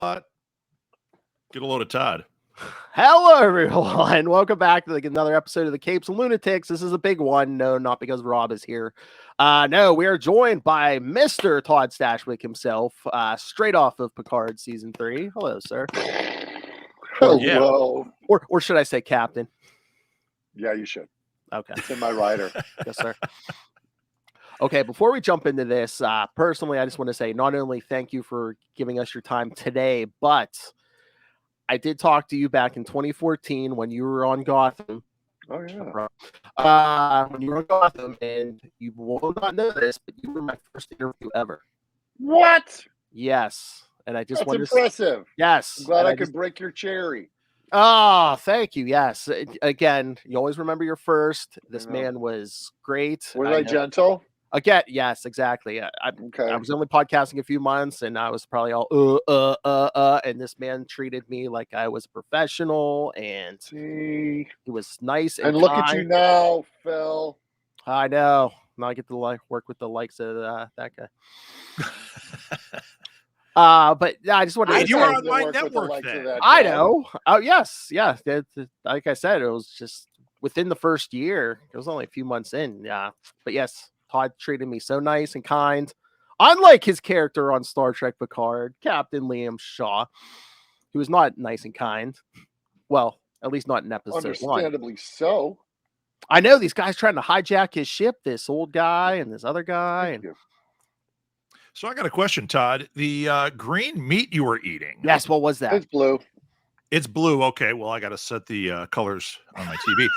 Get a load of Todd. Hello, everyone. Welcome back to another episode of the Capes and Lunatics. This is a big one. No, not because Rob is here. No, we are joined by Mr. Todd Stashwick himself, straight off of Picard Season 3. Hello, sir. Hello. Or should I say Captain? Yeah, you should. Okay. It's in my rider. Yes, sir. Okay, before we jump into this, personally, I just want to say not only thank you for giving us your time today, but I did talk to you back in 2014 when you were on Gotham. Oh, yeah. When you were on Gotham, and you will not know this, but you were my first interview ever. What? Yes. And I just That's wanted impressive. Yes. I'm glad I could break your cherry. Oh, thank you. Yes. Again, you always remember your first. This man was great. Was I gentle? Again, yes, exactly. I was only podcasting a few months, and I was probably all and this man treated me like I was a professional, and he was nice and look kind. at you now, Phil. I know. Now I get to work with the likes of that guy. But I just wanted to you were on my network then. I know. Oh, yes. Yeah. Like I said, it was just within the first year. It was only a few months in. Yeah. But yes, Todd treated me so nice and kind. Unlike his character on Star Trek Picard, Captain Liam Shaw, who was not nice and kind. Well, at least not in episode 1. Understandably so. I know these guys trying to hijack his ship, this old guy and this other guy. So I got a question, Todd. The green meat you were eating. Yes, what was that? It's blue. It's blue. Okay, well, I got to set the colors on my TV.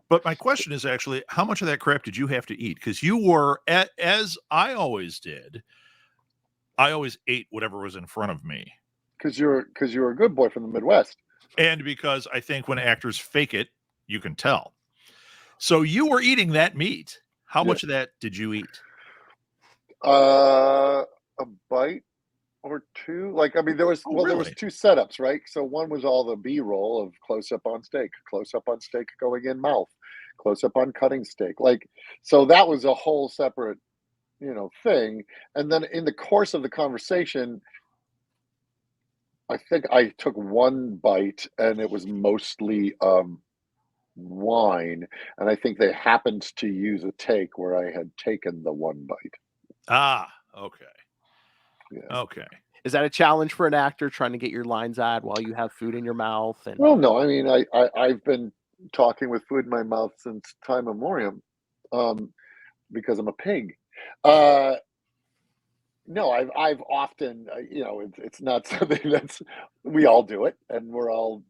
But my question is actually, how much of that crap did you have to eat? Because you were, as I always did, I always ate whatever was in front of me. Because you're a good boy from the Midwest. And because I think when actors fake it, you can tell. So you were eating that meat. How much of that did you eat? A bite or two. There was there was 2 setups, right? So one was all the B-roll of close up on steak going in mouth, close up on cutting steak. So that was a whole separate, thing. And then in the course of the conversation, I think I took one bite, and it was mostly wine. And I think they happened to use a take where I had taken the one bite. Ah, okay. Yeah. Okay. Is that a challenge for an actor trying to get your lines out while you have food in your mouth? Well, no. I mean, I've been talking with food in my mouth since time immemorial, because I'm a pig. No, I've often, it's not something that's, we all do it, and we're all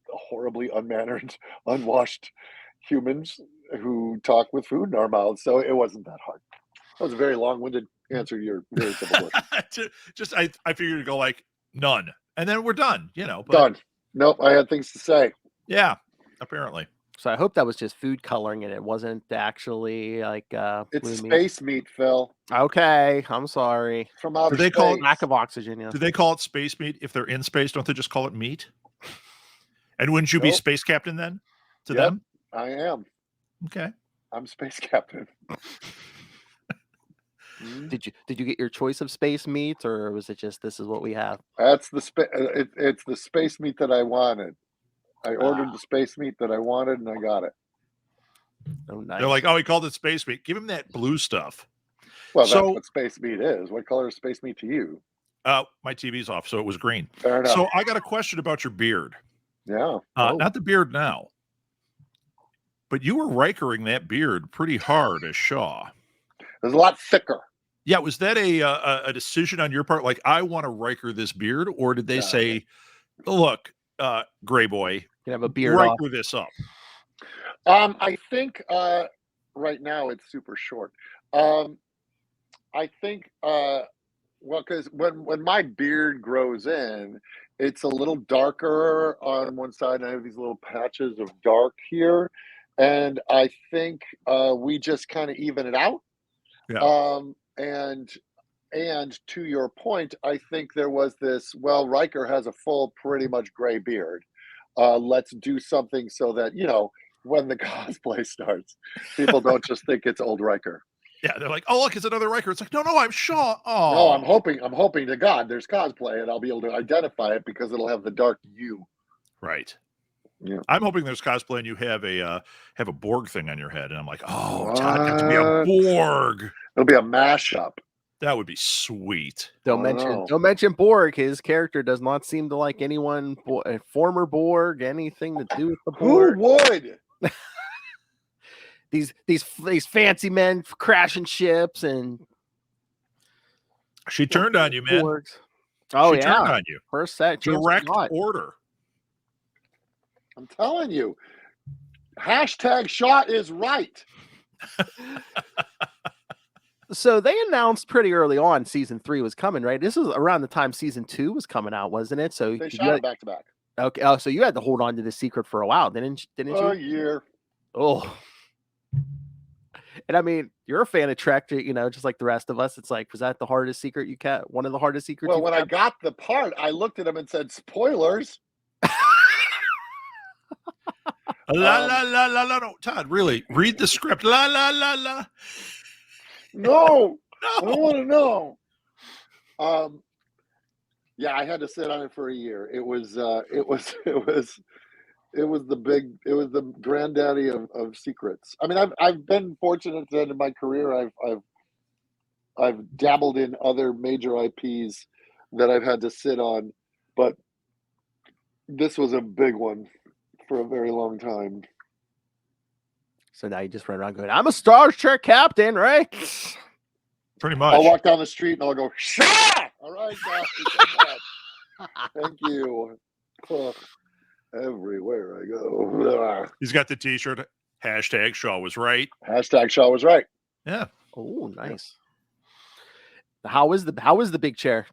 horribly unmannered, unwashed humans who talk with food in our mouths. So it wasn't that hard. That was a very long-winded answer to your very simple question. I figured to go none, and then we're done. But, done. Nope, I had things to say. Yeah, apparently. So I hope that was just food coloring, and it wasn't actually it's space meat, Phil. Okay, I'm sorry. From outer space. Call it lack of oxygen? Yeah. Do they call it space meat if they're in space? Don't they just call it meat? And wouldn't you be space captain then? To them, I am. Okay, I'm space captain. Did you get your choice of space meat, or was it just this is what we have? That's it's the space meat that I wanted. I ordered the space meat that I wanted, and I got it. Oh, nice. They're like, he called it space meat. Give him that blue stuff. Well, that's what space meat is. What color is space meat to you? My TV's off, so it was green. Fair enough. So I got a question about your beard. Yeah. Not the beard now, but you were Rikering that beard pretty hard as Shaw. It was a lot thicker. Yeah, was that a decision on your part? Like, I want to Riker this beard, or did they say, "Look, gray boy, you can have a beard Riker this up"? I think right now it's super short. I think because when my beard grows in, it's a little darker on one side, and I have these little patches of dark here, and I think we just kind of even it out. Yeah. And to your point, I think there was this, Riker has a full, pretty much gray beard. Let's do something so that, when the cosplay starts, people don't just think it's old Riker. Yeah, they're like, oh look, it's another Riker. It's like, no, I'm Shaw. Oh, No, I'm hoping to God there's cosplay and I'll be able to identify it because it'll have the dark U. Right. Yeah. I'm hoping there's cosplay and you have a Borg thing on your head, and I'm like, oh, What? Todd got to be a Borg. It'll be a mashup. That would be sweet. Don't mention Borg. His character does not seem to like anyone, former Borg, anything to do with the Borg. Who would? These fancy men crashing ships and she turned on you, man. Borgs. Oh, she turned on you. First set, direct order. I'm telling you, #shot is right. So they announced pretty early on season 3 was coming, right? This was around the time season 2 was coming out, wasn't it? So they shot it back to back. Okay. Oh, so you had to hold on to this secret for a while, didn't you? A year. Oh. And I mean, you're a fan of Trek, just like the rest of us. It's like, was that the hardest secret you kept? One of the hardest secrets? Well, when I got the part, I looked at him and said, "Spoilers." La la la la la. No, Todd, really read the script. La la la la. No, I don't want to know. Yeah, I had to sit on it for a year. It was the granddaddy of secrets. I mean, I've been fortunate that in my career I've dabbled in other major IPs that I've had to sit on, but this was a big one for a very long time. So now you just run around going, "I'm a Star Trek captain," right? Pretty much. I'll walk down the street and I'll go, "Shot!" All right, guys. Thank you. Everywhere I go. He's got the T-shirt. #Shaw was right. #Shaw was right. Yeah. Oh, nice. How is the big chair?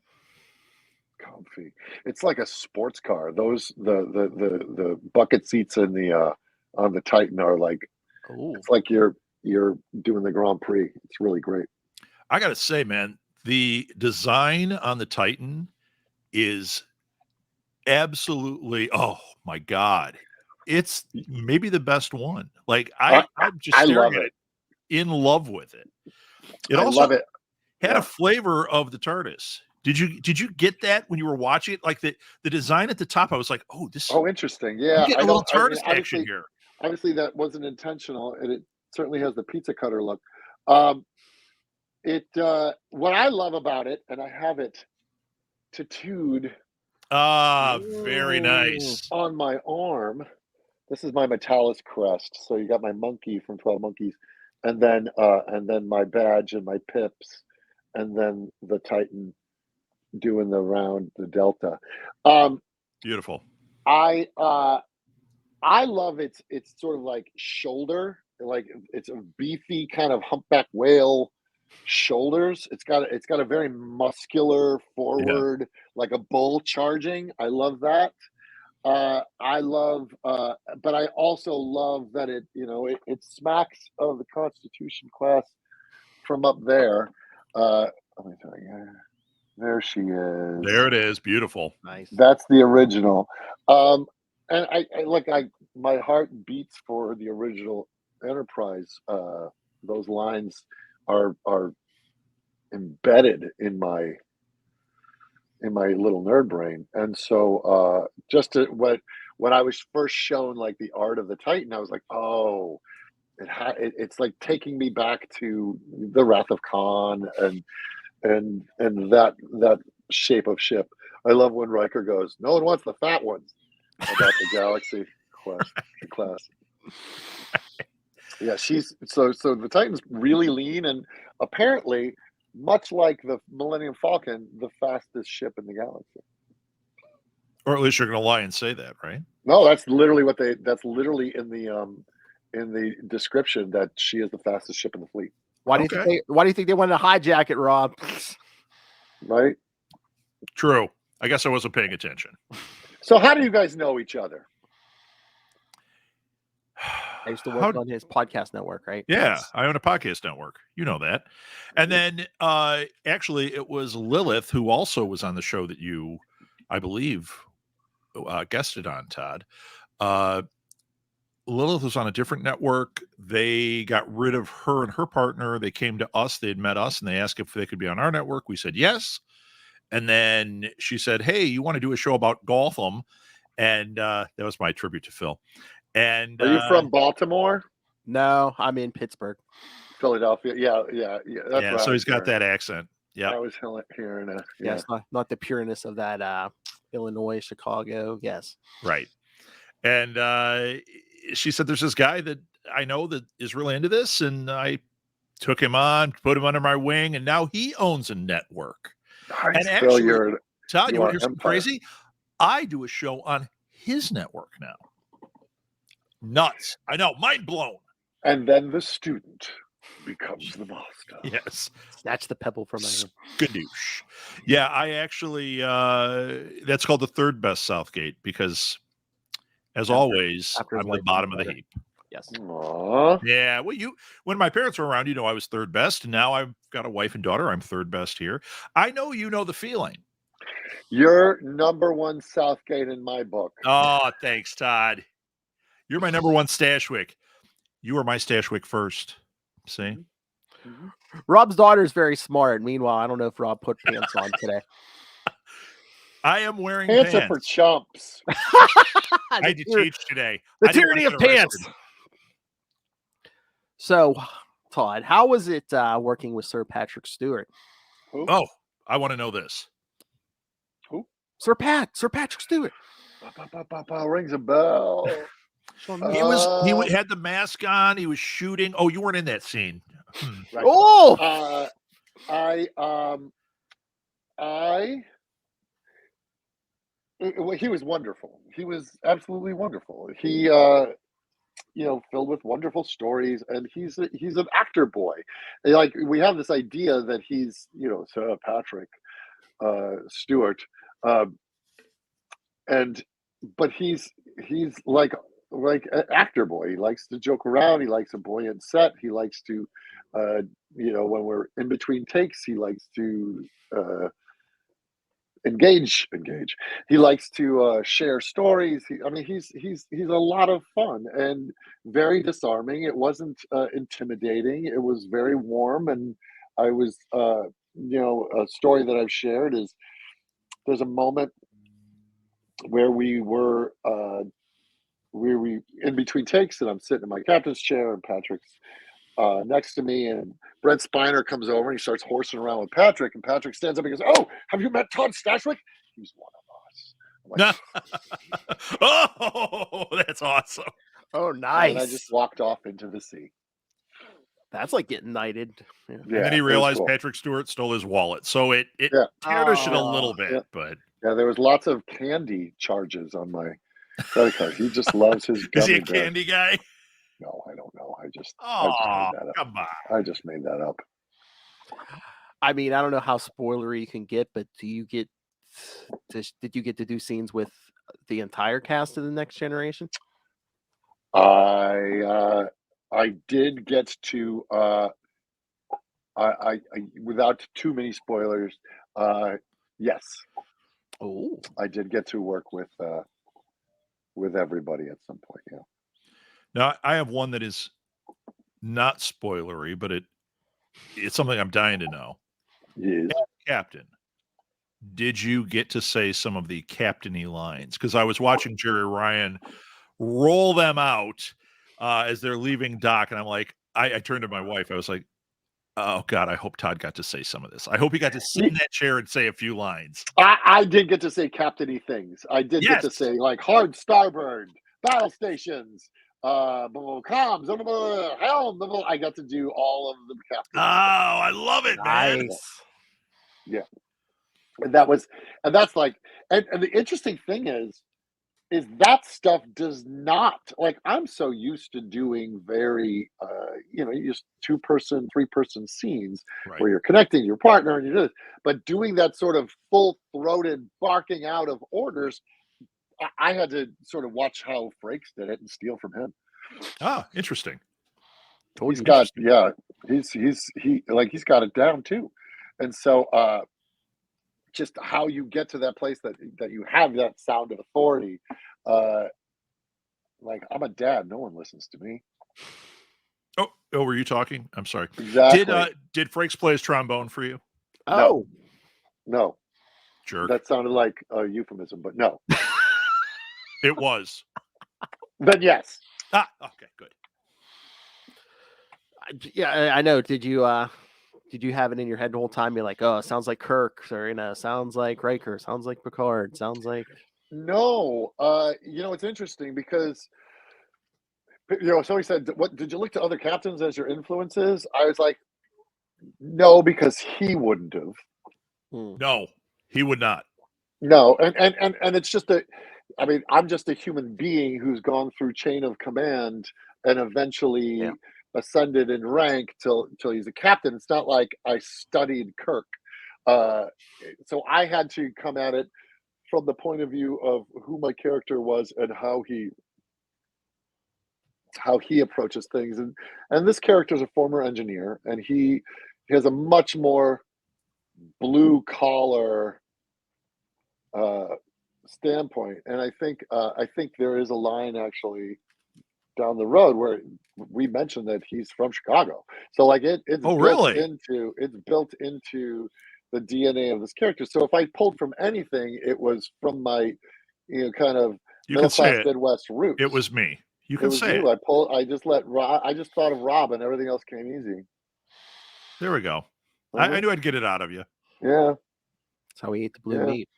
Comfy. It's like a sports car. Those the bucket seats in the on the Titan are like, it's like you're doing the Grand Prix. It's really great. I gotta say, man, the design on the Titan is absolutely, oh my God, it's maybe the best one. Like I'm just staring at it, in love with it. It also love it. Had a flavor of the TARDIS. Did you get that when you were watching it? Like the design at the top, I was like, oh, this. Oh, interesting. Yeah, you get a little TARDIS action here. Obviously, that wasn't intentional, and it certainly has the pizza cutter look. What I love about it, and I have it tattooed. Very nice. On my arm. This is my Metalis crest. So you got my monkey from 12 Monkeys, and then my badge and my pips, and then the Titan doing the round, the Delta. Beautiful. I love it's sort of like shoulder, like it's a beefy kind of humpback whale shoulders. It's got a very muscular forward, like a bull charging. I love that. But I also love that it smacks of the Constitution class from up there. Let me tell you, there she is. There it is. Beautiful. Nice. That's the original. And my heart beats for the original Enterprise. Those lines are embedded in my little nerd brain. And so when I was first shown like the art of the Titan, I was like, oh, it's like taking me back to the Wrath of Khan and that shape of ship. I love when Riker goes, "No one wants the fat ones," about the Galaxy class. Yeah, she's so the Titan's really lean and apparently, much like the Millennium Falcon, the fastest ship in the galaxy. Or at least you're going to lie and say that, right? No, that's literally that's literally in the description, that she is the fastest ship in the fleet. Why do you think they wanted to hijack it, Rob? Right? True. I guess I wasn't paying attention. So how do you guys know each other? I used to work on his podcast network, right? Yeah, I own a podcast network. You know that. And then actually it was Lilith who also was on the show that you, I believe, guested on, Todd. Lilith was on a different network. They got rid of her and her partner. They came to us. They had met us, and they asked if they could be on our network. We said yes. And then she said, "Hey, you want to do a show about Gotham?" And that was my tribute to Phil. And Are you from Baltimore? No, I'm in Pittsburgh. Philadelphia? Yeah. That's yeah, what so I he's was got hearing. that accent. Yeah, I was hearing it. Yes, not the pureness of that Illinois, Chicago. Yes. right. And she said, "There's this guy that I know that is really into this," and I took him on, put him under my wing, and now he owns a network. Nice, And Phil, actually, Todd, you you want are to hear something empire. crazy? I do a show on his network now. Nuts. I know, mind blown. And then the student becomes the master. Yes. Snatch the pebble from my hand. Skadoosh. Yeah, I actually, that's called the third best Southgate because, as always, after his I'm the wife bottom of and the daughter. heap. Yes. Aww. Yeah, well, when my parents were around, I was third best, and now I've got a wife and daughter. I'm third best here. I know you know the feeling. You're number one Southgate in my book. Oh, thanks, Todd. You're my number one Stashwick. You were my Stashwick first. See? Mm-hmm. Rob's daughter is very smart. Meanwhile, I don't know if Rob put pants on today. I am wearing Pants pants. are for chumps. I had to teach today. The I didn't tyranny want of to get pants. arrested. So, Todd, how was it working with Sir Patrick Stewart? Who? Oh, I want to know this. Who? Sir Patrick Stewart. Rings a bell. He had the mask on. He was shooting. Oh, you weren't in that scene. Right. Oh, He was wonderful. He was absolutely wonderful. He, filled with wonderful stories, and he's an actor boy. Like, we have this idea that he's, Sir Patrick Stewart, but he's like an actor boy. He likes to joke around. He likes a buoyant set. He likes to, when we're in between takes, he likes to engage. He likes to share stories. He's a lot of fun and very disarming. It wasn't intimidating. It was very warm, and I was, a story that I've shared is there's a moment where we were in between takes, and I'm sitting in my captain's chair, and Patrick's next to me, and Brent Spiner comes over and he starts horsing around with Patrick, and Patrick stands up and goes, "Oh, have you met Todd Stashwick? He's one of us." I'm like, Oh, that's awesome. oh, and nice. I just walked off into the sea. That's like getting knighted. Yeah. And then he it was realized cool. Patrick Stewart stole his wallet. So it Yeah. tarnished it a little bit, Yeah. but Yeah, there was lots of candy charges on my credit card. He just loves his is he gummy a bear. candy guy? No, I don't know. I just Oh, made that up. come on. I just made that up. I mean, I don't know how spoilery you can get, but did you get to do scenes with the entire cast of The Next Generation? I did get to I without too many spoilers, yes, Oh, I did get to work with everybody at some point. Yeah. Now I have one that is not spoilery, but it's something I'm dying to know. Yes. Captain, did you get to say some of the captainy lines? Because I was watching Jerry Ryan roll them out as they're leaving dock, and I'm like, I turned to my wife. I was like, oh God, I hope Todd got to say some of this. I hope he got to sit in that chair and say a few lines. I did get to say captainy things. I did get to Yes. say, like, hard starboard, battle stations, comms, helm. I got to do all of the captain. Oh, I love it, man. nice. Yeah. And that's like, and the interesting thing is that stuff does not, like, I'm so used to doing very, just 2-person, 3-person scenes Right. where you're connecting your partner and you do this, but doing that sort of full-throated barking out of orders, I had to sort of watch how Frakes did it and steal from him. Ah, interesting. He's got, yeah, he's got it down too. And so, just how you get to that place that you have that sound of authority, Like, I'm a dad. No one listens to me. Oh, were you talking? I'm sorry. Exactly. Did Frakes play his trombone for you? Oh, No. Jerk. That sounded like a euphemism, but no. It was. Then yes. Ah, okay, good. yeah, I know. Did you have it in your head the whole time? You're like, oh, it sounds like Kirk, or sounds like Riker, sounds like Picard, sounds like. No. It's interesting because somebody said, "What did you look to other captains as your influences?" I was like, no, because he wouldn't have. No, he would not. No, and it's just I'm just a human being who's gone through chain of command and eventually ascended in rank till he's a captain. It's not like I studied Kirk. So I had to come at it from the point of view of who my character was and how he approaches things. And this character is a former engineer, and he has a much more blue collar standpoint. And I think there is a line actually down the road where we mentioned that he's from Chicago. So like it's built into the DNA of this character. So if I pulled from anything, it was from my kind of middle class Midwest roots. It was me. You can say it. I just thought of Rob, and everything else came easy. There we go. I knew I'd get it out of you. Yeah. That's how we eat the blue meat.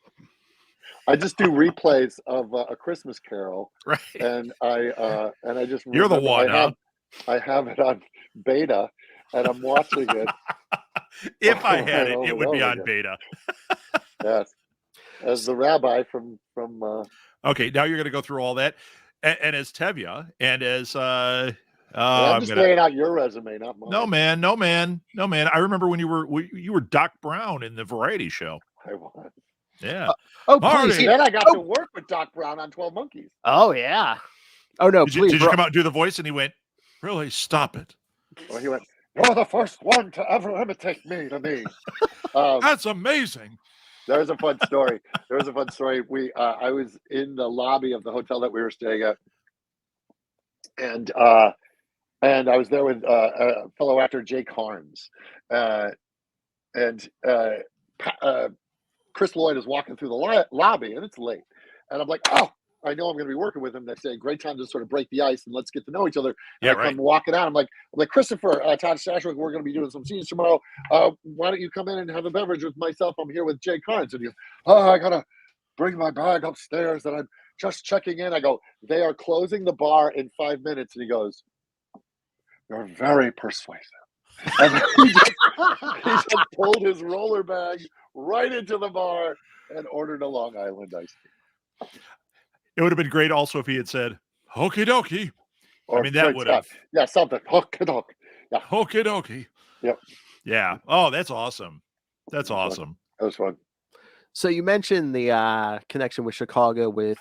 I just do replays of A Christmas Carol, right? And I just you're the one. I have it on beta, and I'm watching it. If I had it, it would be on beta. Yes, as the rabbi from. Okay, now you're going to go through all that, and as Tevya, and as I'm just laying out your resume, not mine. No man. I remember when you were Doc Brown in the variety show. I was. Yeah. Please. Then I got to work with Doc Brown on 12 Monkeys. Oh yeah. Oh no, did you come out and do the voice? And he went, "Really? Stop it." Well, he went, "You're the first one to ever imitate me to me." That's amazing. There's a fun story. I was in the lobby of the hotel that we were staying at, and I was there with a fellow actor, Jake Harms, and Chris Lloyd is walking through the lobby, and it's late, and I'm like, oh, I know I'm going to be working with him next day. Great time to sort of break the ice and let's get to know each other. And I come walking out. I'm like, Christopher, Todd Stashwick, we're going to be doing some scenes tomorrow. Why don't you come in and have a beverage with myself? I'm here with Jay Carnes. And he goes, oh, I got to bring my bag upstairs and I'm just checking in. I go, they are closing the bar in 5 minutes. And he goes, you're very persuasive. And he just pulled his roller bag right into the bar and ordered a Long Island iced tea. It would have been great also if he had said, "Okie dokie." Or that would have. Yeah, something. Okie dokie. Yeah. Okie dokie. Yep. Yeah. Oh, that's awesome. That's awesome. That was fun. So you mentioned the connection with Chicago with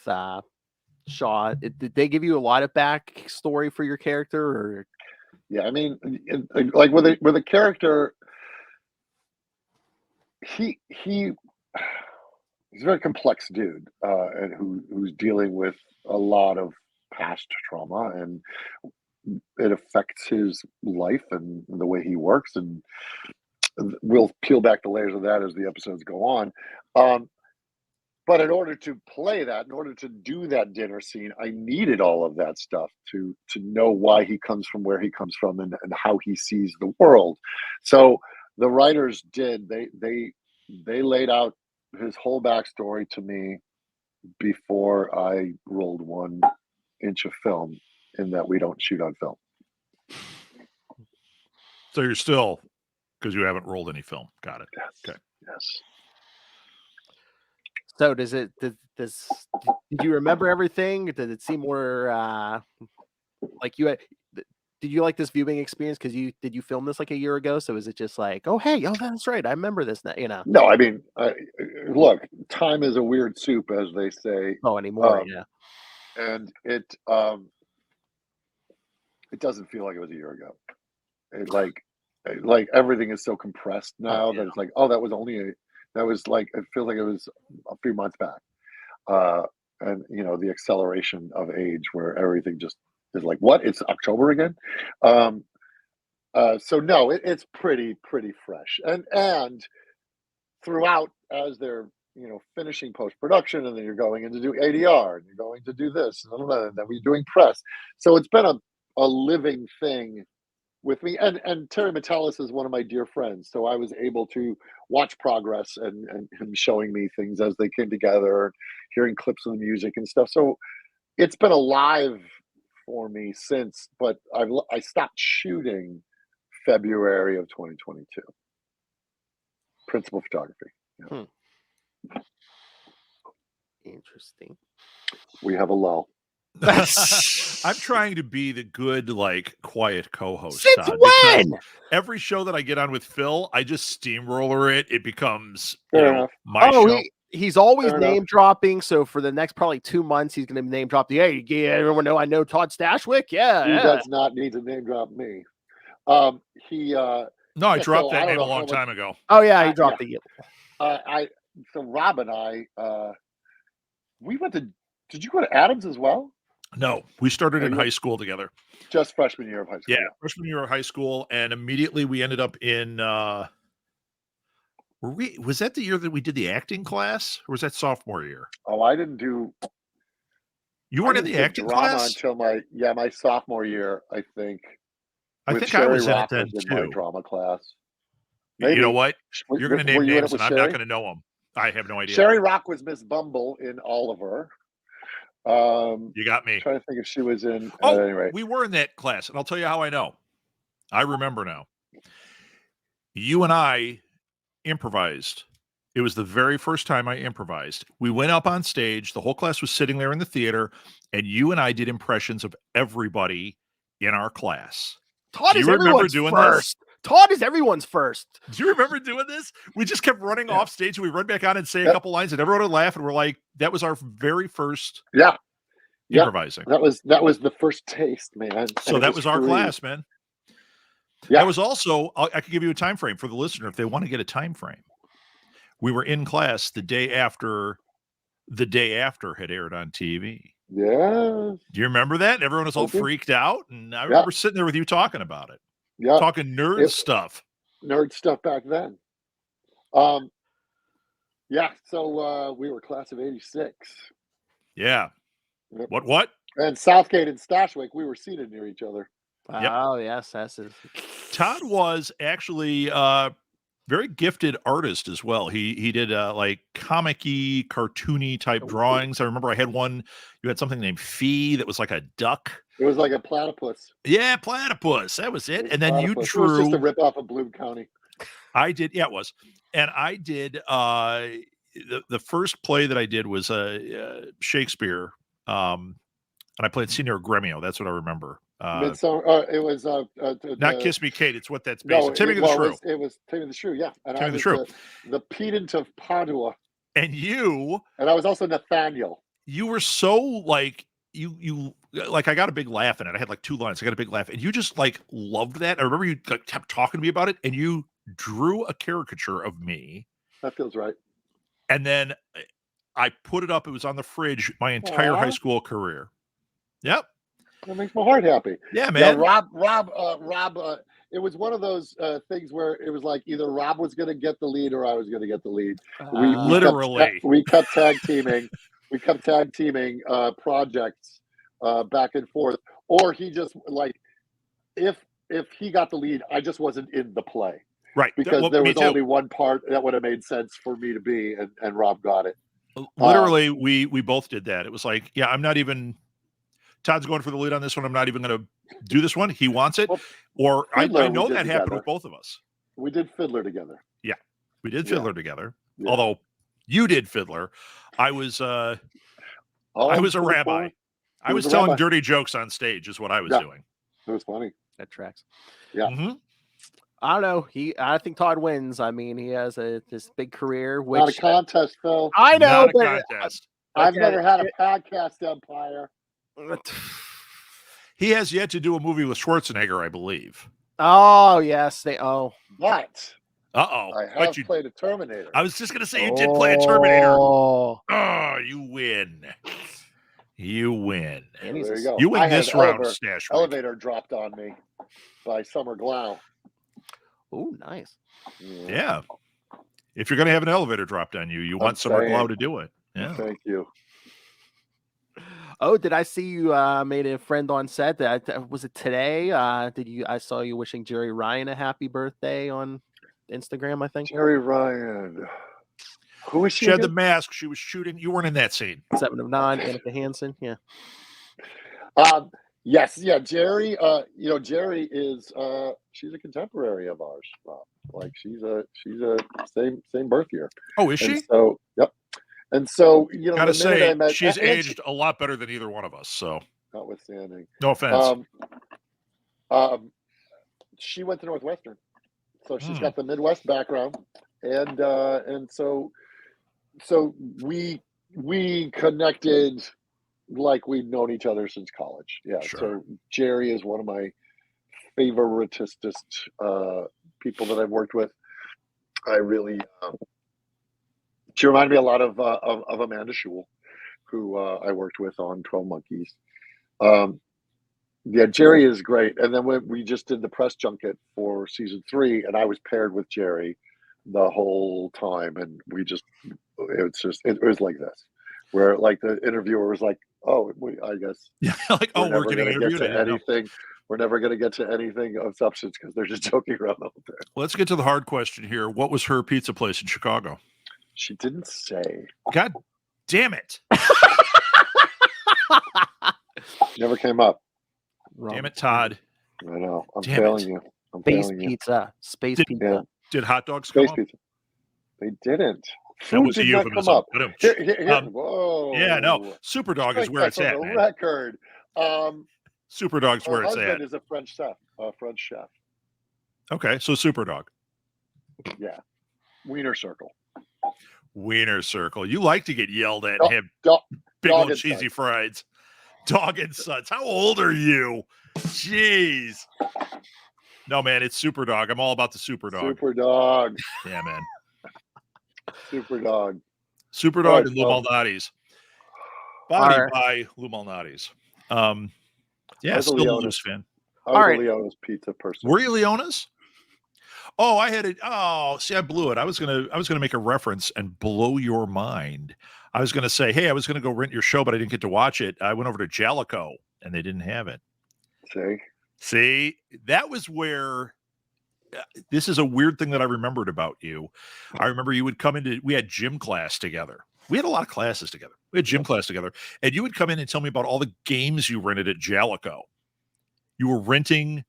Shaw. Did they give you a lot of backstory for your character? Or? Yeah, I mean, like with a character, he's a very complex dude, and who's dealing with a lot of past trauma, and it affects his life and the way he works. And we'll peel back the layers of that as the episodes go on. But in order to play that, in order to do that dinner scene, I needed all of that stuff to know why he comes from where he comes from and how he sees the world. So the writers did. They laid out his whole backstory to me before I rolled 1 inch of film, in that we don't shoot on film. So you're still, because you haven't rolled any film. Got it. Yes. Okay. Yes. So did you remember everything? Did it seem more like you had? Did you like this viewing experience? Because did you film this like a year ago? So is it just like, oh hey, that's right, I remember this now, No, I mean, look, time is a weird soup, as they say. Oh, anymore, yeah. And it doesn't feel like it was a year ago. It like everything is so compressed now that it's like, oh, that was like, it feels like it was a few months back. and the acceleration of age where everything just is like, what? It's October again. So no, it's pretty fresh, and throughout as they're finishing post-production, and then you're going in to do ADR, and you're going to do this, and then we're doing press. So it's been a living thing with me, and Terry Metalis is one of my dear friends, so I was able to watch progress and him showing me things as they came together, hearing clips of the music and stuff. So it's been alive for me since, but I stopped shooting February of 2022. Principal photography. Yeah. Interesting. We have a lull. I'm trying to be the good, quiet co-host. Since Todd, when? Every show that I get on with Phil, I just steamroller it. It becomes, Fair enough. my show. He's always Fair name enough. dropping. So for the next probably 2 months, he's going to name drop the. Hey, yeah, everyone know I know Todd Stashwick. Yeah, He yeah. does not need to name drop me. No, I dropped so that I don't name a know how long time ago. Oh yeah, he dropped the. So Rob and I, we went to. Did you go to Adams as well? No, we started in you high went- school together. Just freshman year of high school. Yeah, freshman year of high school, and immediately we ended up in. Was that the year that we did the acting class, or was that sophomore year? Oh, I didn't do. You I weren't in didn't the do acting drama class? until my sophomore year, I think. I with think Sherry I was Rock in it then was in my too. drama class. You know Maybe. what? You're going to Were name you in it names, with and I'm Sherry? not going to know them. I have no idea. Sherry Rock was Miss Bumble in Oliver. You got me. I'm trying to think if she was in. Oh, at any rate. we were in that class, and I'll tell you how I know. I remember now. You and I improvised. It was the very first time I improvised. We went up on stage. The whole class was sitting there in the theater, and you and I did impressions of everybody in our class. Todd Do is you remember everyone's doing first. Todd is everyone's first. Do you remember doing this? We just kept running off stage, and we run back on and say a couple lines, and everyone would laugh, and we're like, that was our very first improvising. That was the first taste, man. So that was our class, man. Yeah. That was also, I could give you a time frame for the listener if they want to get a time frame. We were in class the day after had aired on TV. Yeah. Do you remember that? Everyone was all freaked out, and I remember sitting there with you talking about it. Yeah. Talking nerd stuff. Nerd stuff back then. Yeah, so we were class of 86. Yeah. Yep. What? And Southgate and Stashwick, we were seated near each other. Yep. Oh, yes, that's it. Todd was actually very gifted artist as well. He did comic-y, cartoony type drawings. I remember I had one. You had something named Fee that was like a duck. It was like a platypus. Yeah, platypus. That was it. And then you drew. It was just a rip off of Bloom County. I did. Yeah, it was. And I did. The first play that I did was Shakespeare. And I played Senior Gremio. That's what I remember. Midsummer. It was not Kiss Me, Kate. It's what that's based on. Timmy the Shrew. It was Timmy the Shrew. Yeah, and Timmy the Shrew. The pedant of Padua. And I was also Nathaniel. You were so like you I got a big laugh in it. I had like 2 lines. I got a big laugh, and you just loved that. I remember you kept talking to me about it, and you drew a caricature of me. That feels right. And then I put it up. It was on the fridge my entire high school career. Yep. That makes my heart happy. Yeah, man. Yeah, Rob. It was one of those things where it was like either Rob was going to get the lead or I was going to get the lead. We kept tag teaming. We kept tag teaming projects back and forth, or he just if he got the lead, I just wasn't in the play, right? Because there was only one part that would have made sense for me to be, and Rob got it. Literally, we both did that. It was like, yeah, I'm not even. Todd's going for the lead on this one. I'm not even going to do this one. He wants it, I know that happened with both of us. We did Fiddler together. Yeah, we did Fiddler together. Yeah. Although you did Fiddler, I was a rabbi. I was telling dirty jokes on stage, is what I was doing. It was funny. That tracks. Yeah. Mm-hmm. I don't know. I think Todd wins. I mean, he has this big career. Which not a contest, Phil. I know, not a contest. I've never had a podcast empire. He has yet to do a movie with Schwarzenegger, I believe. Oh yes, What? Uh-oh. I have played a Terminator. I was just going to say you did play a Terminator. Oh, you win. You win. And he's There a you go. You win I had this an round, Stashwick. elevator dropped on me by Summer Glau. Oh, nice. Yeah. If you're going to have an elevator dropped on you, you want Summer Glau to do it. Yeah. Thank you. Oh, did I see you made a friend on set? Was it today? I saw you wishing Jerry Ryan a happy birthday on Instagram, I think. Jerry Ryan. Who was she? She had the again? mask. She was shooting. You weren't in that scene. 7 of 9, Annika Hansen. Yeah. Yes, yeah, Jerry. Jerry is she's a contemporary of ours. Like she's a same birth year. Oh, is she? And so, yep. And so, Gotta the minute I say, met, she's and aged a lot better than either one of us. So, notwithstanding, no offense. she went to Northwestern, so she's got the Midwest background, and so we connected like we've known each other since college. Yeah. Sure. So Jerry is one of my favoritist people that I've worked with. I really she reminded me a lot of Amanda Schul, who I worked with on 12 Monkeys. Yeah, Jerry is great. And then we just did the press junket for season 3, and I was paired with Jerry the whole time, and it was like this, where like the interviewer was like, "Oh, I guess like, we're getting interviewed. Anything. We're never going to get to anything of substance because they're just joking around out there." Let's get to the hard question here. What was her pizza place in Chicago? She didn't say. God damn it! Never came up. Damn it, Todd. I know. I'm Damn failing it. you. I'm Space failing you. pizza. Space Did- pizza. Yeah. Did hot dogs Space come up? pizza. They didn't. That Food was a did not come euphemism. up. Ba-dum. Here. Whoa. Yeah, no. Superdog is where it's at, man. Record. Superdog's Her where it's husband at. is a French chef. Okay, so Superdog. Yeah. Wiener Circle. Wiener Circle. You like to get yelled at Dog- and have dog- big Dog old and cheesy Sons. fries. Dog and Sons. How old are you? Jeez. No, man, it's Superdog. I'm all about the Superdog. Superdog. Yeah, man. Superdog. Superdog All right, and Lou well- Malnati's. Body All right. by Lou Malnati's. Yeah, I was a still a Leona's. Lou's fan. I was All a right. Leona's pizza person. Were you Leona's? Oh, I had it. Oh, see, I blew it. I was gonna make a reference and blow your mind. I was gonna say, hey, I was gonna go rent your show, but I didn't get to watch it. I went over to Jellicoe and they didn't have it. See, that was where. This is a weird thing that I remembered about you. I remember you would come into. We had gym class together. We had a lot of classes together. We had gym class together, and you would come in and tell me about all the games you rented at Jellicoe. You were renting.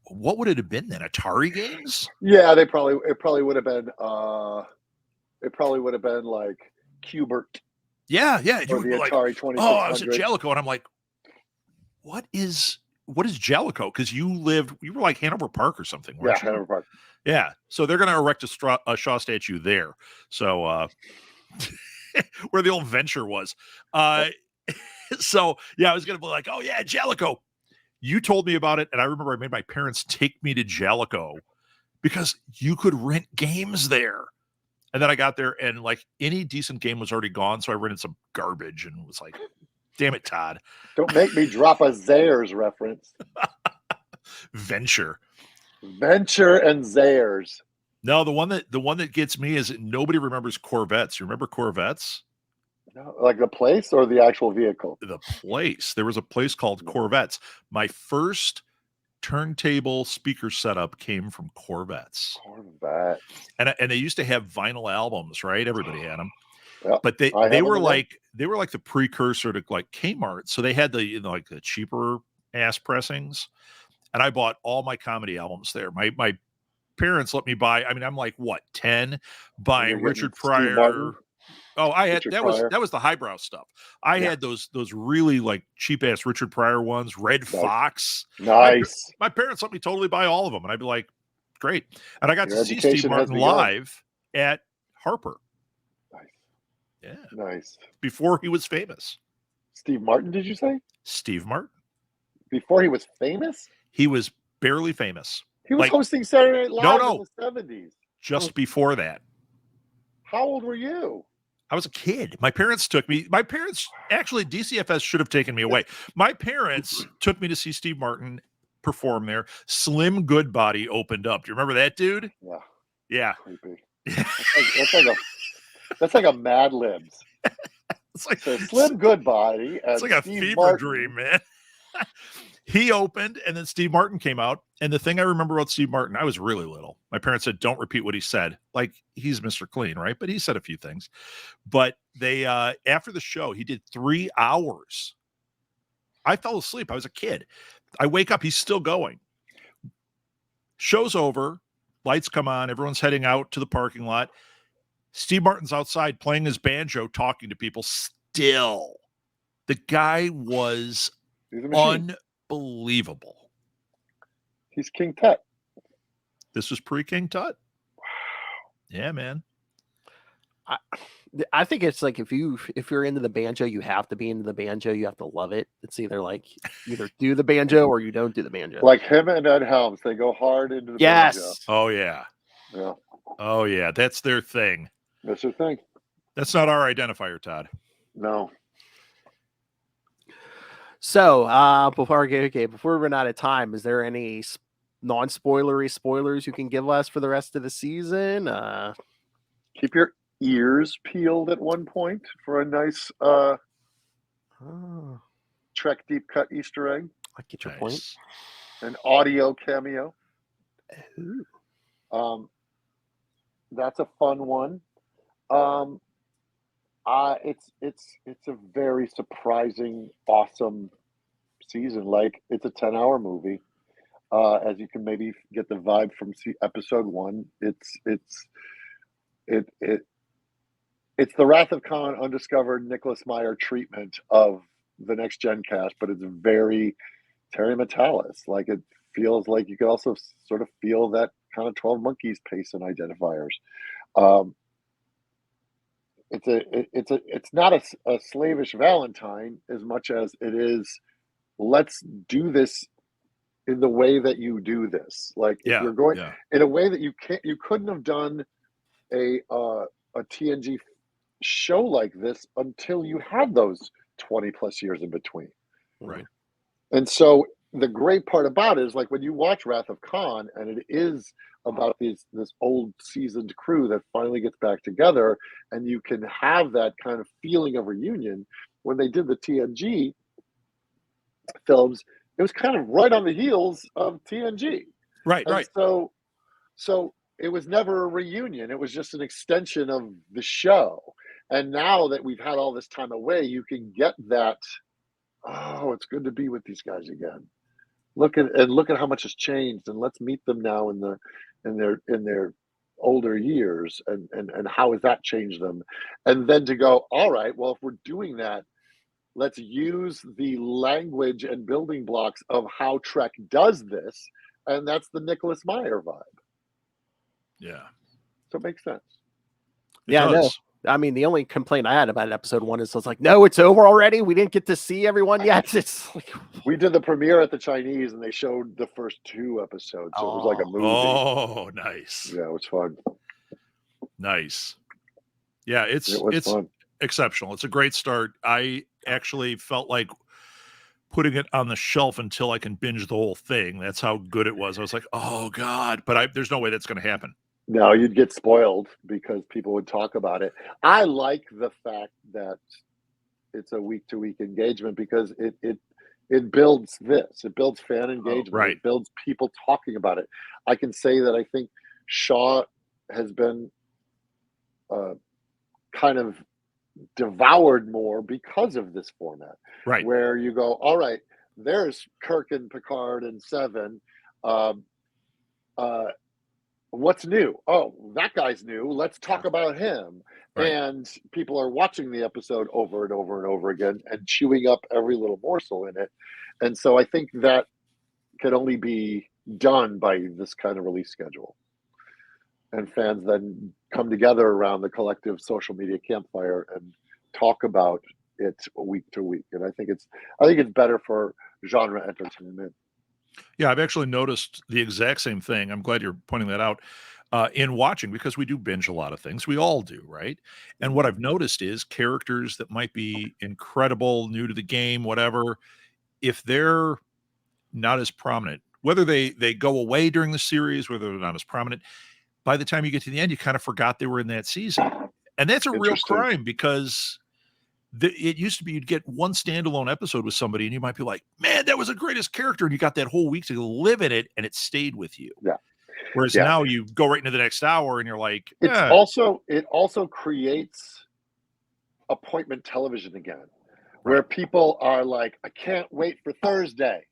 What would it have been then? Atari games? Yeah, it probably would have been like Qbert Yeah. You or would the be like, Atari 2600. oh, I was at Jellicoe, and I'm like, what is Jellicoe? Because you were like Hanover Park or something, weren't you? Hanover Park. Yeah. So they're going to erect a Shaw statue there. So where the old Venture was. So yeah, I was going to be like, oh yeah, Jellicoe. You told me about it, and I remember I made my parents take me to Jellicoe because you could rent games there. And then I got there, and like any decent game was already gone, so I rented some garbage and was like, damn it, Todd. Don't make me drop a Zayers reference. Venture and Zayers. No, the one that gets me is nobody remembers Corvettes. You remember Corvettes? No, like the place or the actual vehicle? The place. There was a place called Corvettes. My first turntable speaker setup came from Corvettes. Corvette. And they used to have vinyl albums, right? Everybody had them. Yep. But they have were them like the precursor to like Kmart. So they had the like the cheaper ass pressings. And I bought all my comedy albums there. My parents let me buy. I mean, I'm like what, 10? Buying Richard Pryor. Oh, I had that was the highbrow stuff. I had those really like cheap ass Richard Pryor ones, Red Fox. Nice. My parents let me totally buy all of them, and I'd be like, great. And I got Your to see Steve education has Martin begun. live at Harper. Nice. Yeah. Nice. Before he was famous. Steve Martin, did you say? Steve Martin. Before he was famous? He was barely famous. He was Like- hosting Saturday Night Live No. in the 70s. Just before that. How old were you? I was a kid. My parents took me. My parents actually DCFS should have taken me away. My parents took me to see Steve Martin perform there. Slim Goodbody opened up. Do you remember that dude? Yeah. Yeah. Creepy. That's like a Mad Libs. It's like So Slim Goodbody and it's like a Steve fever Martin. dream, man. He opened, and then Steve Martin came out. And the thing I remember about Steve Martin, I was really little. My parents said, "Don't repeat what he said." Like, he's Mr. Clean, right? But he said a few things. But they after the show, he did 3 hours. I fell asleep. I was a kid. I wake up, he's still going. Show's over, lights come on, everyone's heading out to the parking lot. Steve Martin's outside playing his banjo, talking to people still. The guy was He's a machine. unbelievable. He's King Tut. This was pre-King Tut. Yeah, man. I think it's like if you're into the banjo, you have to be into the banjo. You have to love it. It's either do the banjo or you don't do the banjo. Like him and Ed Helms, they go hard into the banjo. Yes. Oh yeah. Yeah. Oh yeah. That's their thing. That's their thing. That's not our identifier, Todd. No. So before we run out of time, is there any non-spoilery spoilers you can give us for the rest of the season? Keep your ears peeled at one point for a nice Trek deep cut Easter egg. I get your point. An audio cameo. Ooh. That's a fun one. It's a very surprising, awesome season. Like, it's a 10-hour movie. As you can maybe get the vibe from episode 1, it's the Wrath of Khan undiscovered Nicholas Meyer treatment of the Next Gen cast, but it's very Terry Metalis. Like, it feels like you could also sort of feel that kind of 12 Monkeys pace and identifiers. It's not a slavish Valentine as much as it is, let's do this in the way that you do this. Like, if you're going in a way that you couldn't have done a TNG show like this until you had those 20 plus years in between. Right. And so the great part about it is, like, when you watch Wrath of Khan, and it is about this old seasoned crew that finally gets back together, and you can have that kind of feeling of reunion. When they did the TNG films, it was kind of right on the heels of TNG. Right, and right. So it was never a reunion. It was just an extension of the show. And now that we've had all this time away, you can get that, oh, it's good to be with these guys again. Look at how much has changed, and let's meet them now in their older years, and how has that changed them? And then to go, all right, well, if we're doing that, let's use the language and building blocks of how Trek does this, and that's the Nicholas Meyer vibe. Yeah. So it makes sense. No. I mean, the only complaint I had about episode 1 is I was like, no, it's over already. We didn't get to see everyone yet. It's like, we did the premiere at the Chinese, and they showed the first 2 episodes. So it was like a movie. Oh, nice. Yeah, it was fun. Nice. Yeah, it's fun. Exceptional. It's a great start. I actually felt like putting it on the shelf until I can binge the whole thing. That's how good it was. I was like, oh God, but there's no way that's going to happen. No, you'd get spoiled because people would talk about it. I like the fact that it's a week-to-week engagement because it builds this. It builds fan engagement. Right. It builds people talking about it. I can say that I think Shaw has been kind of devoured more because of this format. Right. Where you go, all right, there's Kirk and Picard and Seven. What's new? Oh, that guy's new. Let's talk about him. Right. And people are watching the episode over and over and over again and chewing up every little morsel in it. And so I think that can only be done by this kind of release schedule. And fans then come together around the collective social media campfire and talk about it week to week. And I think it's better for genre entertainment. Yeah, I've actually noticed the exact same thing. I'm glad you're pointing that out. in watching, because we do binge a lot of things. We all do, right? And what I've noticed is characters that might be incredible, new to the game, whatever, if they're not as prominent, whether they go away during the series, whether they're not as prominent, by the time you get to the end, you kind of forgot they were in that season. And that's a real Interesting. crime, because it used to be you'd get one standalone episode with somebody and you might be like, man, that was the greatest character. And you got that whole week to live in it and it stayed with you. Yeah. Whereas Yeah. now you go right into the next hour and you're like, it also creates appointment television again, where people are like, I can't wait for Thursday.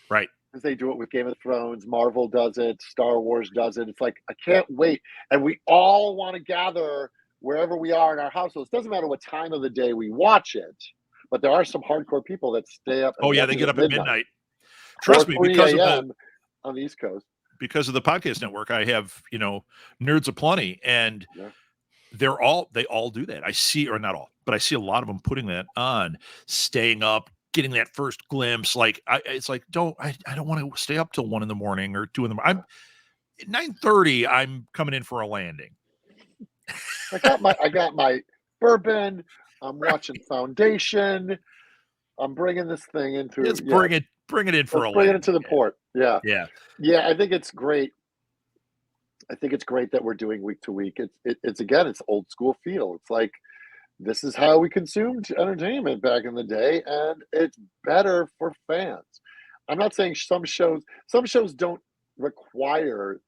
Right. Because they do it with Game of Thrones, Marvel does it, Star Wars does it. It's like, I can't wait. And we all want to gather wherever we are in our households. It doesn't matter what time of the day we watch it, but there are some hardcore people that stay up. Oh yeah, they get up at midnight. Trust me, because of on the East Coast. Because of the podcast network, I have, nerds aplenty, and they all do that. I see, or not all, but I see a lot of them putting that on, staying up, getting that first glimpse. Like it's like, I don't want to stay up till 1 a.m. or 2 a.m. I'm at 9:30. I'm coming in for a landing. I got my bourbon. I'm watching Foundation. I'm bringing this thing into. Let's bring it in for a landing. Bring it into the port. Yeah. Yeah. Yeah. I think it's great. I think it's great that we're doing week to week. It's old school feel. It's like, this is how we consumed entertainment back in the day, and it's better for fans. I'm not saying some shows don't require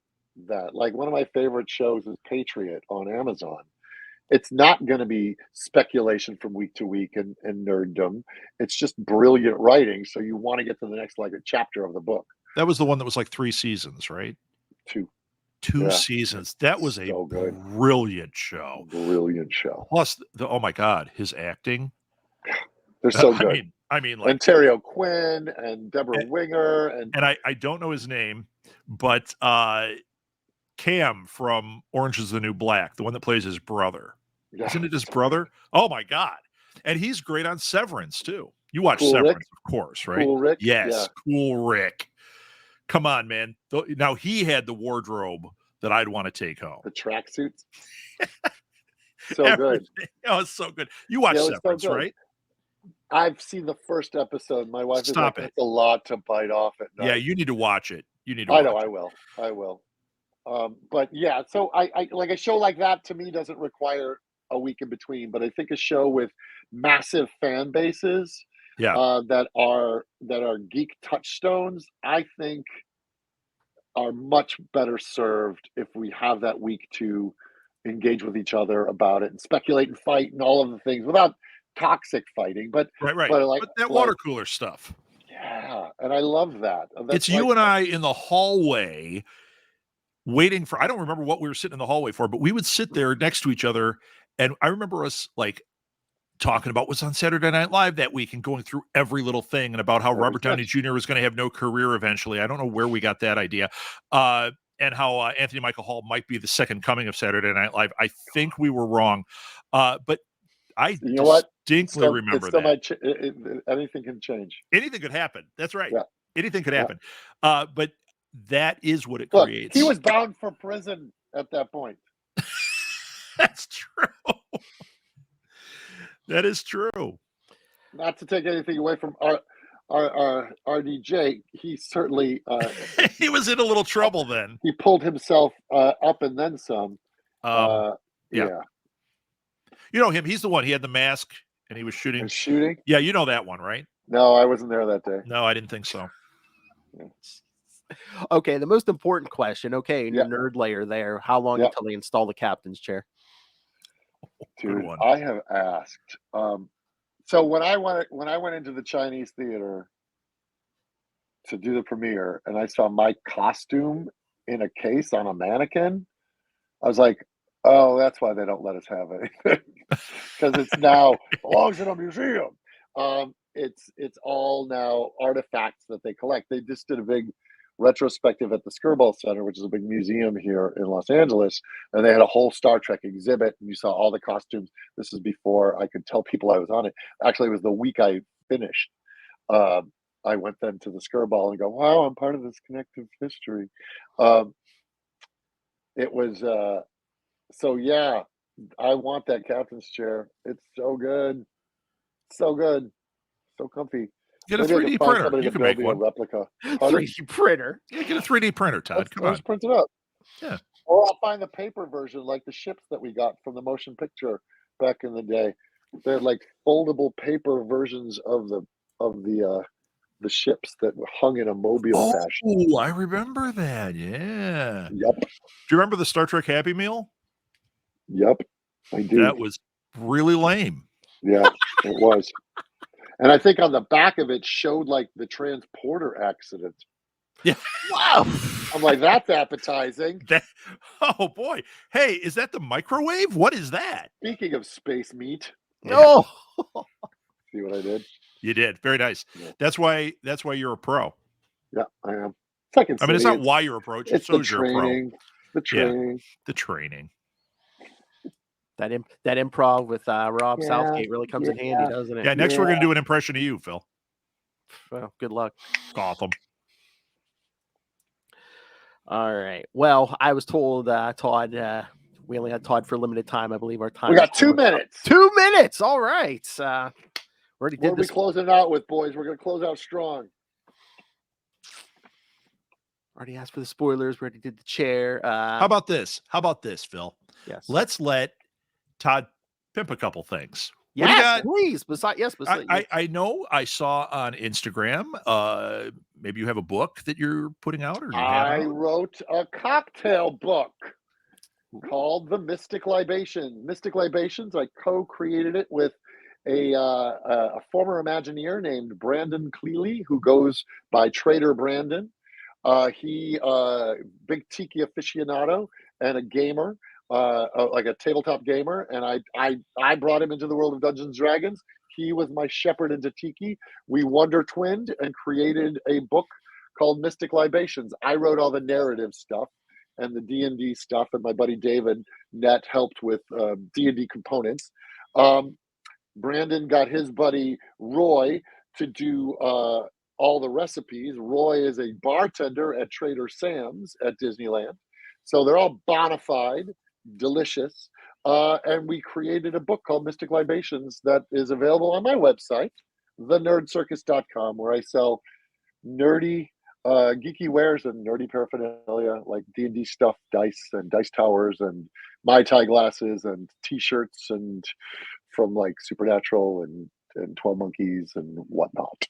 that. Like, one of my favorite shows is Patriot on Amazon. It's not going to be speculation from week to week and nerddom. It's just brilliant writing. So you want to get to the next, like, a chapter of the book. That was the one that was like 3 seasons, right? 2 seasons. That was a brilliant show. Brilliant show. Plus, oh my God, his acting. They're so good. I mean, like Ontario Quinn and Deborah Winger. And I don't know his name, but Cam from Orange is the New Black, the one that plays his brother. Yeah. Isn't it his brother? Oh my God. And he's great on Severance too. You watch Cool Severance, Rick? of course, right? Cool Rick? Yes, Yeah. Cool Rick. Come on, man. Now he had the wardrobe that I'd want to take home. The tracksuits. So good. Oh, it's so good. You watch Severance, right? I've seen the first episode. My wife is like, it's a lot to bite off at night. Yeah, you need to watch it. I will. But yeah, so I like, a show like that to me doesn't require a week in between, but I think a show with massive fan bases that are geek touchstones, I think are much better served if we have that week to engage with each other about it and speculate and fight and all of the things without toxic fighting. But right. But that water cooler stuff. Yeah, and I love that. It's you and I in the hallway waiting for, I don't remember what we were sitting in the hallway for, but we would sit there next to each other. And I remember us like talking about what's on Saturday Night Live that week and going through every little thing and about how Robert Downey Jr. was going to have no career eventually. I don't know where we got that idea. And how Anthony Michael Hall might be the second coming of Saturday Night Live. I think we were wrong. But I distinctly remember that. Anything can change. Anything could happen. That's right. Yeah. Anything could happen. But that is what it creates. He was bound for prison at that point. That's true. That is true. Not to take anything away from our RDJ, he certainly he was in a little trouble then. He pulled himself up and then some. Yeah. You know him. He's the one. He had the mask and he was shooting. Shooting? Yeah, you know that one, right? No, I wasn't there that day. No, I didn't think so. Okay, the most important question. Okay, in your nerd layer there, how long until they install the captain's chair? Dude, I have asked. So when I went into the Chinese theater to do the premiere, and I saw my costume in a case on a mannequin, I was like, "Oh, that's why they don't let us have anything, because it's now belongs in a museum." It's all now artifacts that they collect. They just did a big retrospective at the Skirball Center, which is a big museum here in Los Angeles, and they had a whole Star Trek exhibit, and you saw all the costumes. This is before I could tell people I was on it. Actually, it was the week I finished. I went then to the Skirball and go, wow, I'm part of this connective history. it was so yeah, I want that captain's chair. It's so good. So good. So comfy. Get a Maybe I can 3D find printer. somebody You to can build make me a one. replica. Pardon? 3D printer. Yeah, get a 3D printer, Todd. Come on. Let's print it up. Yeah. Or I'll find the paper version, like the ships that we got from the motion picture back in the day. They're like foldable paper versions of the ships that were hung in a mobile fashion. Oh, I remember that. Yeah. Yep. Do you remember the Star Trek Happy Meal? Yep. I do. That was really lame. Yeah, it was. And I think on the back of it showed like the transporter accident. Yeah. Wow. I'm like, that's appetizing. Oh boy. Hey, is that the microwave? What is that? Speaking of space meat, No. see what I did? You did. Very nice. Yeah. That's why you're a pro. Yeah, I am. Second I mean, it's City, not why you're a pro, it it's just the shows you're a pro. training. The training. The training. That improv with Rob Yeah, Southgate really comes in handy, doesn't it? Yeah, next we're gonna do an impression of you, Phil. Well, good luck. Gotham. All right. Well, I was told Todd, we only had Todd for a limited time. I believe our time. We got is 2 almost up. minutes. 2 minutes. All right. Already What did are we this. closing out with, boys? We're going to close out strong. Already asked for the spoilers. We already did the chair. How about this, Phil? Yes. Let's let Todd pimp a couple things. What do you Yes, got? please. I know I saw on Instagram, maybe you have a book that you're putting out, or you have I out? wrote a cocktail book called The Mystic Libation. Mystic Libations, I co-created it with a former Imagineer named Brandon Cleely, who goes by Trader Brandon. He big tiki aficionado and a gamer, like a tabletop gamer, and I brought him into the world of Dungeons and Dragons. He was my shepherd into tiki. We wonder twinned and created a book called Mystic Libations. I wrote all the narrative stuff and the D&D stuff, and my buddy David Nett helped with D&D components. Brandon got his buddy Roy to do all the recipes. Roy is a bartender at Trader Sam's at Disneyland. So they're all bona fide, delicious. And we created a book called Mystic Libations that is available on my website, thenerdcircus.com, where I sell nerdy, geeky wares and nerdy paraphernalia like D&D stuff, dice and dice towers and Mai Tai glasses and T-shirts and from like Supernatural and 12 Monkeys and whatnot.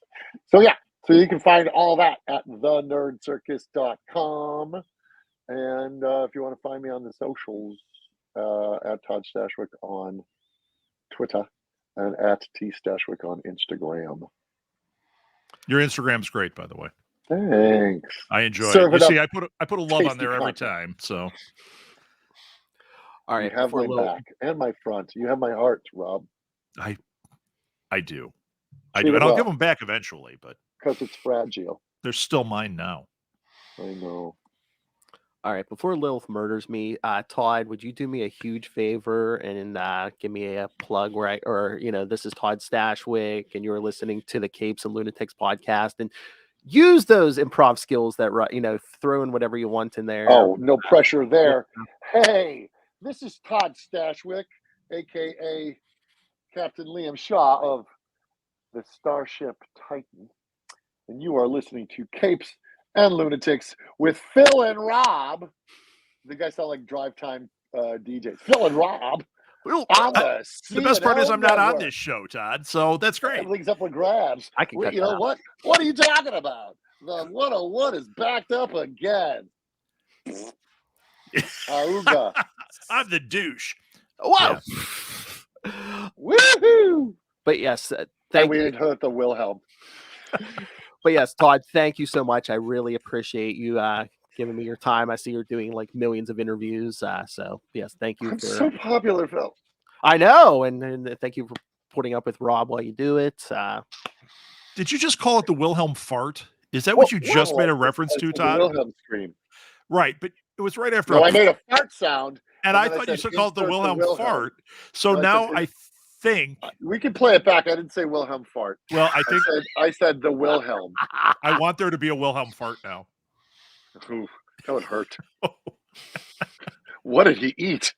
So yeah, so you can find all that at thenerdcircus.com. And if you want to find me on the socials, at Todd Stashwick on Twitter and at T Stashwick on Instagram. Your Instagram's great, by the way. Thanks. I enjoy Serve it. You it see, up. I put a love on Tasty there every content. time. So All right. You have my back and my front. You have my heart, Rob. I do. Treat And it I'll well, give them back eventually, but because it's fragile. they're still mine now. I know. All right. Before Lilith murders me, Todd, would you do me a huge favor and give me a plug where this is Todd Stashwick and you're listening to the Capes and Lunatics podcast, and use those improv skills that, throw in whatever you want in there. Oh, no pressure there. Hey, this is Todd Stashwick, a.k.a. Captain Liam Shaw of the Starship Titan. And you are listening to Capes and Lunatics with Phil and Rob. The guys sound like drive time DJs. Phil and Rob. The best part is I'm not on this show, Todd. So that's great. Everything's up for grabs. I can cut You that know out. what? What are you talking about? The 101 is backed up again. Auga. I'm the douche. Wow. Yeah. Woohoo! But yes, And thank we you. didn't hurt the Wilhelm. But yes, Todd, thank you so much. I really appreciate you giving me your time. I see you're doing like millions of interviews. So yes, thank you I'm for. so popular, Phil. I know, and thank you for putting up with Rob while you do it. Did you just call it the Wilhelm fart? Is that what you just made a reference to, The Todd? Wilhelm scream. Right, but it was right after. No, I made a fart sound. and I then I thought you said, should call it the insert the Wilhelm Wilhelm. fart. So No, I now said, I think. We can play it back. I didn't say Wilhelm fart. Well, I think I said the Wilhelm. I want there to be a Wilhelm fart now. Ooh, that would hurt. What did he eat?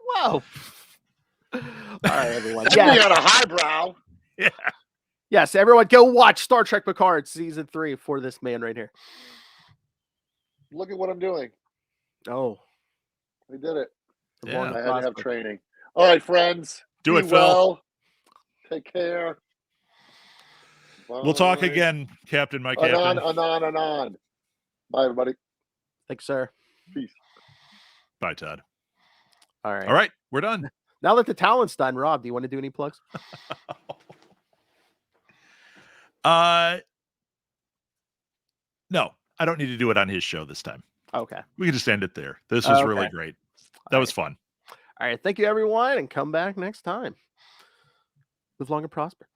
Whoa. All right, everyone. He Yeah. had a highbrow. Yeah. Yes, everyone go watch Star Trek Picard season 3 for this man right here. Look at what I'm doing. Oh, We did it. Yeah. I had to have training. All right, friends. Do be it, Phil. well. Take care. We'll talk Bye. again, Captain, my captain. Anon. Bye, everybody. thanks, sir. Peace. Bye, Todd. All right. All right, we're done. Now that the talent's done, Rob, do you want to do any plugs? No, I don't need to do it on his show this time. Okay. We can just end it there. This was really great. That was fun. All right. Thank you, everyone, and come back next time. Live long and prosper.